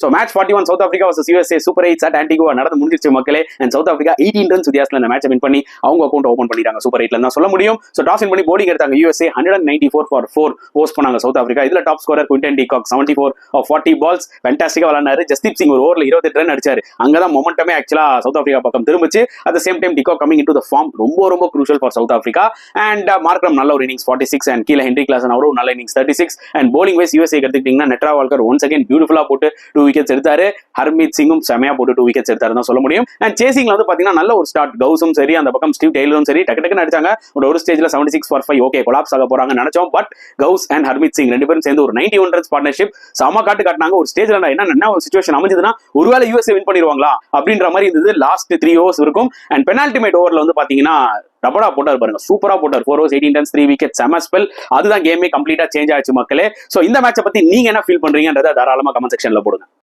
So match 41 South Africa versus USA super 8 at Antigua நடந்து முடிஞ்சிருச்சு மக்களே. அண்ட் சவுத் ஆஃப்ரிக்கா 18 ரன்ஸ் வித்தியாசத்துல இந்த மேட்சை வின் பண்ணி அவங்க அக்கௌண்ட் ஓப்பன் பண்ணிட்டாங்க சூப்பர் 8ல தான் சொல்ல முடியும். ஸோ டாஸ் வின் பண்ணி போலிங் எடுத்தாங்க USA 194 for 4 போஸ்ட் பண்ணாங்க சவுத் ஆஃப்ரிக்கா. இதுல top scorer Quinton de Kock 74 of 40 balls ஃபேண்டாஸ்டிக்கா விளையாடுறாரு. ஜஸ்தீப் சிங் ஒரு ஓவர்ல 28 ரன் அடிச்சாரு. அங்கதான் மொமெண்டமே ஆக்சுவலா சவுத் ஆஃப்ரிக்கா பக்கம் திரும்பிச்சு. At the same time de Kock coming into the form ரொம்ப crucial for South Africa. And Markram நல்ல ஒரு இன்னிங்ஸ் 46 அண்ட் கீழே ஹென்ரி கிளாசன் அவரும் நல்ல innings 36. And bowling wise USA எடுத்துக்கிட்டீங்கன்னா நெட்ரா வால்கர் ஒன்ஸ் அகைன் பியூட்டிஃபுல்லா போட்டு 2 wickets எடுத்தாரு. ஹர்மீத் சிங்கும் செமையா போட்டு 2 wickets எடுத்தாரு தான் சொல்ல முடியும். அண்ட் சேசிங்ல வந்து பாத்தீங்கன்னா நல்ல ஒரு ஸ்டார்ட். கவுஸும் சரி அந்த பக்கம் ஸ்டீவ் டெய்லரும் சரி டக்குன்னு அடிச்சாங்க. ஒரு ஸ்டேஜ்ல 76 for 5 ஓகே கொலாப்ஸ் ஆக போறாங்க நினைச்சோம். பட் கவுஸ் அண்ட் ஹர்மீத் சிங் ரெண்டு பேரும் சேர்ந்து ஒரு 91 ரன்ஸ் பார்ட்னர்ஷிப் செம காட்டினாங்க. ஒரு ஸ்டேஜ்ல என்ன ஒரு சிச்சுவேஷன் அமைஞ்சதுன்னா ஒருவேளை USA வின் பண்ணிடுவாங்களா அப்படின்ற மாதிரி இருந்தது. லாஸ்ட் 3 overs இருக்கும். அண்ட் பெனால்டிமேட் ஓவர்ல வந்து பாத்தீங்கன்னா ரபடா போட்டார் பாருங்க, சூப்பரா போட்டார். 4 overs 18 runs 3 wickets செம ஸ்பெல். அதுதான் கேமே கம்ப்ளீட்டா சேஞ்ச் ஆச்சு மக்களே. சோ இந்த மேட்சை பத்தி நீங்க என்ன ஃபீல் பண்றீங்கன்றதை தாராளமா கமெண்ட் செக்ஷன்ல போடுங்க.